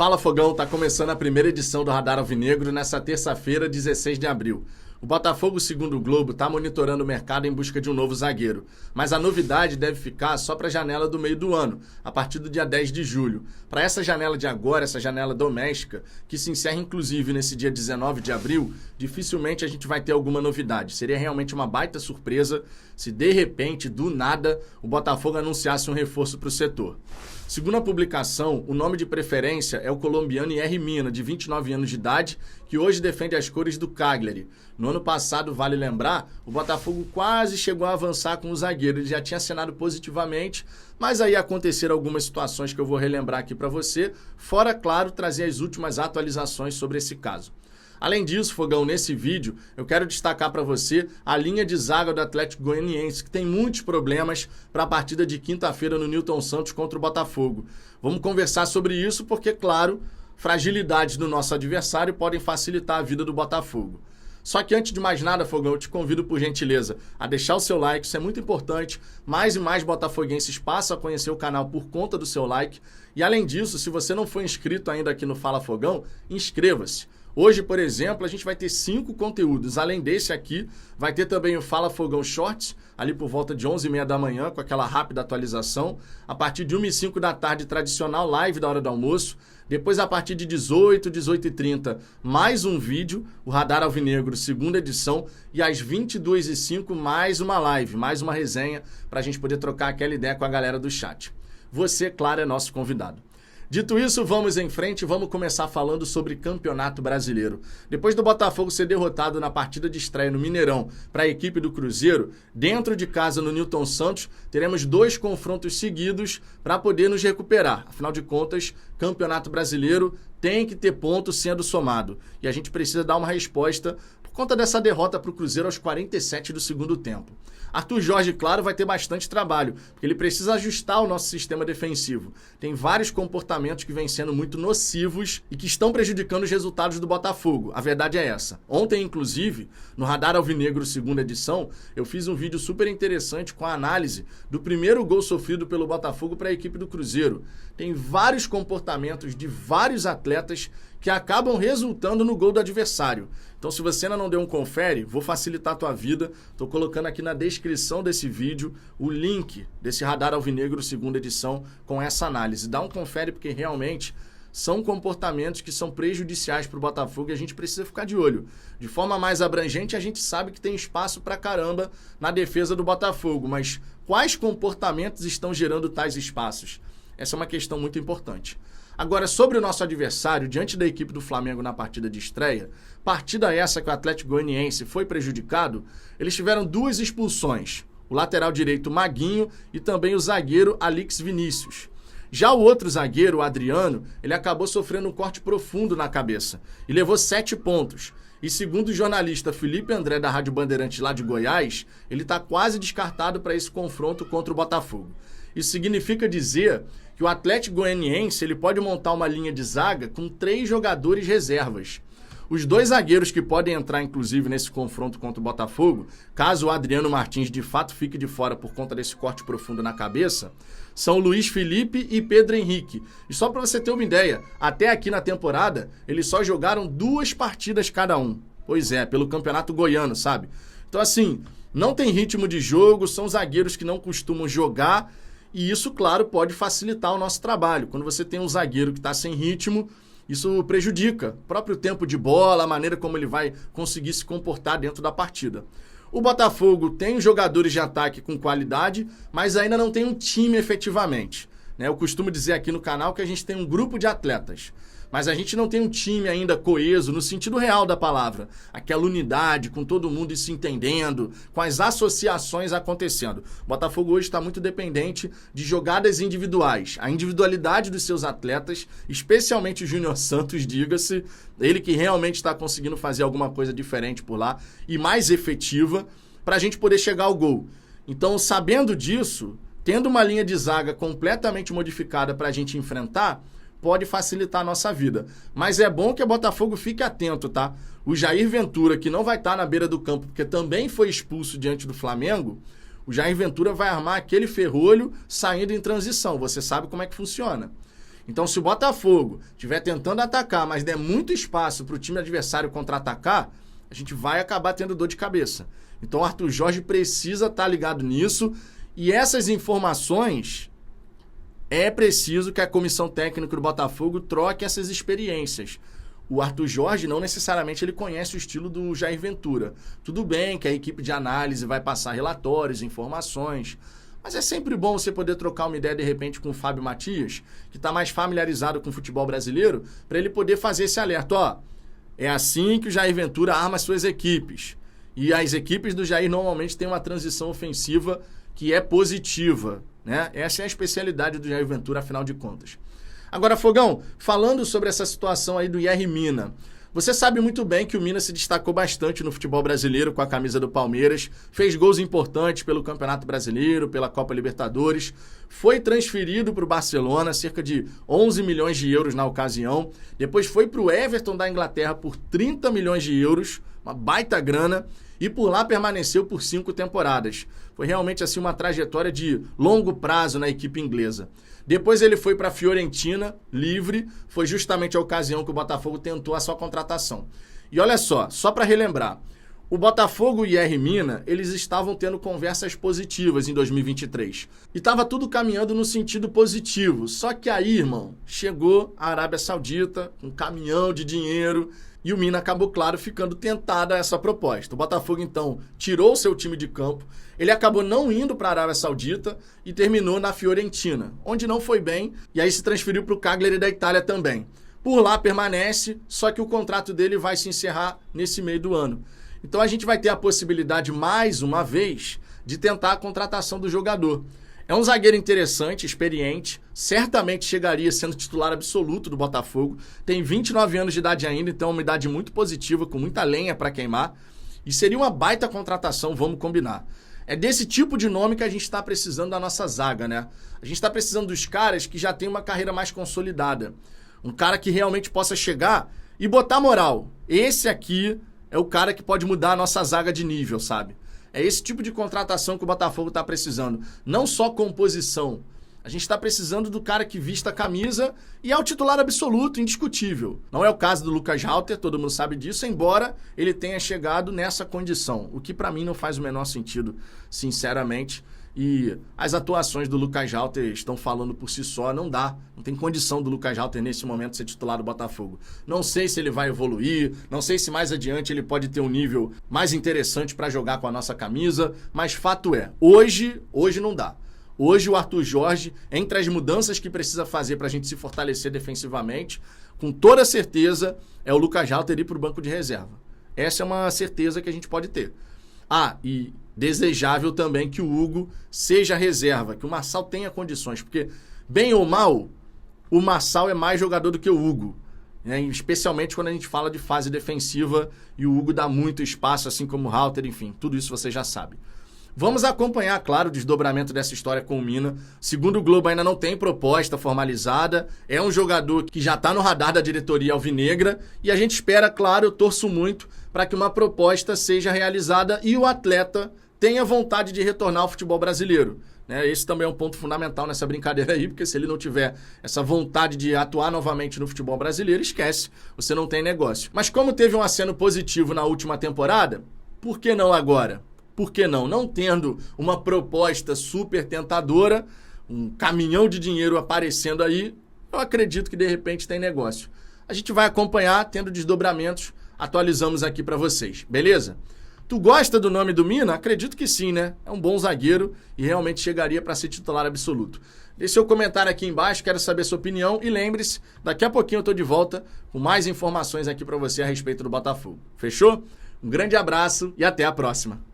Fala Fogão, tá começando a primeira edição do Radar Alvinegro nessa terça-feira, 16 de abril. O Botafogo, segundo o Globo, está monitorando o mercado em busca de um novo zagueiro. Mas a novidade deve ficar só para a janela do meio do ano, a partir do dia 10 de julho. Para essa janela de agora, essa janela doméstica, que se encerra inclusive nesse dia 19 de abril, dificilmente a gente vai ter alguma novidade. Seria realmente uma baita surpresa se de repente, do nada, o Botafogo anunciasse um reforço para o setor. Segundo a publicação, o nome de preferência é o colombiano Yerry Mina, de 29 anos de idade, que hoje defende as cores do Cagliari. No ano passado, vale lembrar, o Botafogo quase chegou a avançar com o zagueiro. Ele já tinha assinado positivamente, mas aí aconteceram algumas situações que eu vou relembrar aqui para você, fora, claro, trazer as últimas atualizações sobre esse caso. Além disso, Fogão, nesse vídeo, eu quero destacar para você a linha de zaga do Atlético Goianiense, que tem muitos problemas para a partida de quinta-feira no Newton Santos contra o Botafogo. Vamos conversar sobre isso porque, claro, fragilidades do nosso adversário podem facilitar a vida do Botafogo. Só que antes de mais nada, Fogão, eu te convido por gentileza a deixar o seu like, isso é muito importante. Mais e mais botafoguenses passam a conhecer o canal por conta do seu like. E além disso, se você não for inscrito ainda aqui no Fala Fogão, inscreva-se. Hoje, por exemplo, a gente vai ter 5 conteúdos. Além desse aqui, vai ter também o Fala Fogão Shorts, ali por volta de 11h30 da manhã, com aquela rápida atualização. A partir de 1h05 da tarde, tradicional live da hora do almoço. Depois, a partir de 18h30, mais um vídeo, o Radar Alvinegro, segunda edição. E às 22h05, mais uma live, mais uma resenha, para a gente poder trocar aquela ideia com a galera do chat. Você, claro, é nosso convidado. Dito isso, vamos em frente e vamos começar falando sobre Campeonato Brasileiro. Depois do Botafogo ser derrotado na partida de estreia no Mineirão para a equipe do Cruzeiro, dentro de casa no Newton Santos, teremos 2 confrontos seguidos para poder nos recuperar. Afinal de contas, Campeonato Brasileiro tem que ter ponto sendo somado. E a gente precisa dar uma resposta por conta dessa derrota para o Cruzeiro aos 47 do segundo tempo. Arthur Jorge, claro, vai ter bastante trabalho, porque ele precisa ajustar o nosso sistema defensivo. Tem vários comportamentos que vêm sendo muito nocivos e que estão prejudicando os resultados do Botafogo. A verdade é essa. Ontem, inclusive, no Radar Alvinegro, segunda edição, eu fiz um vídeo super interessante com a análise do primeiro gol sofrido pelo Botafogo para a equipe do Cruzeiro. Tem vários comportamentos de vários atletas que acabam resultando no gol do adversário. Então, se você ainda não deu um confere, vou facilitar a tua vida. Estou colocando aqui na descrição desse vídeo o link desse Radar Alvinegro segunda edição com essa análise. Dá um confere porque realmente são comportamentos que são prejudiciais para o Botafogo e a gente precisa ficar de olho. De forma mais abrangente, a gente sabe que tem espaço para caramba na defesa do Botafogo, mas quais comportamentos estão gerando tais espaços? Essa é uma questão muito importante. Agora, sobre o nosso adversário, diante da equipe do Flamengo na partida de estreia, partida essa que o Atlético Goianiense foi prejudicado, eles tiveram 2 expulsões, o lateral direito Maguinho e também o zagueiro Alix Vinícius. Já o outro zagueiro, o Adriano, ele acabou sofrendo um corte profundo na cabeça e levou 7 pontos. E segundo o jornalista Felipe André da Rádio Bandeirantes lá de Goiás, ele está quase descartado para esse confronto contra o Botafogo. Isso significa dizer que o Atlético Goianiense ele pode montar uma linha de zaga com 3 jogadores reservas. Os 2 zagueiros que podem entrar, inclusive, nesse confronto contra o Botafogo, caso o Adriano Martins de fato fique de fora por conta desse corte profundo na cabeça, são Luiz Felipe e Pedro Henrique. E só para você ter uma ideia, até aqui na temporada, eles só jogaram 2 partidas cada um. Pois é, pelo Campeonato Goiano, sabe? Então, assim, não tem ritmo de jogo, são zagueiros que não costumam jogar. E isso, claro, pode facilitar o nosso trabalho. Quando você tem um zagueiro que está sem ritmo, isso prejudica o próprio tempo de bola, a maneira como ele vai conseguir se comportar dentro da partida. O Botafogo tem jogadores de ataque com qualidade, mas ainda não tem um time efetivamente. Eu costumo dizer aqui no canal que a gente tem um grupo de atletas, mas a gente não tem um time ainda coeso no sentido real da palavra. Aquela unidade, com todo mundo se entendendo, com as associações acontecendo. O Botafogo hoje está muito dependente de jogadas individuais. A individualidade dos seus atletas, especialmente o Júnior Santos, diga-se, ele que realmente está conseguindo fazer alguma coisa diferente por lá e mais efetiva para a gente poder chegar ao gol. Então, sabendo disso, tendo uma linha de zaga completamente modificada para a gente enfrentar, pode facilitar a nossa vida. Mas é bom que o Botafogo fique atento, tá? O Jair Ventura, que não vai estar na beira do campo, porque também foi expulso diante do Flamengo, o Jair Ventura vai armar aquele ferrolho saindo em transição. Você sabe como é que funciona. Então, se o Botafogo estiver tentando atacar, mas der muito espaço para o time adversário contra-atacar, a gente vai acabar tendo dor de cabeça. Então, o Arthur Jorge precisa estar ligado nisso. E essas informações, é preciso que a comissão técnica do Botafogo troque essas experiências. O Arthur Jorge, não necessariamente ele conhece o estilo do Jair Ventura. Tudo bem que a equipe de análise vai passar relatórios, informações, mas é sempre bom você poder trocar uma ideia, de repente, com o Fábio Matias, que está mais familiarizado com o futebol brasileiro, para ele poder fazer esse alerta. Ó, é assim que o Jair Ventura arma suas equipes. E as equipes do Jair normalmente têm uma transição ofensiva que é positiva, né? Essa é a especialidade do Jair Ventura, afinal de contas. Agora, Fogão, falando sobre essa situação aí do Yerry Mina, você sabe muito bem que o Mina se destacou bastante no futebol brasileiro com a camisa do Palmeiras, fez gols importantes pelo Campeonato Brasileiro, pela Copa Libertadores, foi transferido para o Barcelona, cerca de 11 milhões de euros na ocasião, depois foi para o Everton da Inglaterra por 30 milhões de euros, uma baita grana, e por lá permaneceu por 5 temporadas. Foi realmente assim uma trajetória de longo prazo na equipe inglesa. Depois ele foi para a Fiorentina, livre, foi justamente a ocasião que o Botafogo tentou a sua contratação. E olha só para relembrar, o Botafogo e o Yerry Mina, eles estavam tendo conversas positivas em 2023. E estava tudo caminhando no sentido positivo. Só que aí, irmão, chegou a Arábia Saudita, um caminhão de dinheiro, e o Mina acabou, claro, ficando tentado a essa proposta. O Botafogo, então, tirou seu time de campo, ele acabou não indo para a Arábia Saudita e terminou na Fiorentina, onde não foi bem, e aí se transferiu para o Cagliari da Itália também. Por lá permanece, só que o contrato dele vai se encerrar nesse meio do ano. Então a gente vai ter a possibilidade, mais uma vez, de tentar a contratação do jogador. É um zagueiro interessante, experiente, certamente chegaria sendo titular absoluto do Botafogo. Tem 29 anos de idade ainda, então é uma idade muito positiva, com muita lenha para queimar. E seria uma baita contratação, vamos combinar. É desse tipo de nome que a gente está precisando da nossa zaga, né? A gente está precisando dos caras que já têm uma carreira mais consolidada. Um cara que realmente possa chegar e botar moral. Esse aqui é o cara que pode mudar a nossa zaga de nível, sabe? É esse tipo de contratação que o Botafogo está precisando. Não só composição. A gente está precisando do cara que vista a camisa e é o titular absoluto, indiscutível. Não é o caso do Lucas Halter, todo mundo sabe disso, embora ele tenha chegado nessa condição. O que para mim não faz o menor sentido, sinceramente. E as atuações do Lucas Halter estão falando por si só, não dá. Não tem condição do Lucas Halter nesse momento ser titular do Botafogo. Não sei se ele vai evoluir, não sei se mais adiante ele pode ter um nível mais interessante para jogar com a nossa camisa, mas fato é, hoje não dá. Hoje o Arthur Jorge, entre as mudanças que precisa fazer para a gente se fortalecer defensivamente, com toda certeza é o Lucas Halter ir para o banco de reserva. Essa é uma certeza que a gente pode ter. Ah, e desejável também que o Hugo seja reserva, que o Marçal tenha condições, porque, bem ou mal, o Marçal é mais jogador do que o Hugo, né? Especialmente quando a gente fala de fase defensiva e o Hugo dá muito espaço, assim como o Halter, enfim, tudo isso você já sabe. Vamos acompanhar, claro, o desdobramento dessa história com o Mina. Segundo o Globo, ainda não tem proposta formalizada. É um jogador que já está no radar da diretoria alvinegra. E a gente espera, claro, eu torço muito para que uma proposta seja realizada e o atleta tenha vontade de retornar ao futebol brasileiro. Esse também é um ponto fundamental nessa brincadeira aí, porque se ele não tiver essa vontade de atuar novamente no futebol brasileiro, esquece, você não tem negócio. Mas como teve um aceno positivo na última temporada, por que não agora? Por que não? Não tendo uma proposta super tentadora, um caminhão de dinheiro aparecendo aí, eu acredito que de repente tem negócio. A gente vai acompanhar, tendo desdobramentos, atualizamos aqui para vocês, beleza? Tu gosta do nome do Mina? Acredito que sim, né? É um bom zagueiro e realmente chegaria para ser titular absoluto. Deixe seu comentário aqui embaixo, quero saber sua opinião e lembre-se, daqui a pouquinho eu tô de volta com mais informações aqui para você a respeito do Botafogo. Fechou? Um grande abraço e até a próxima.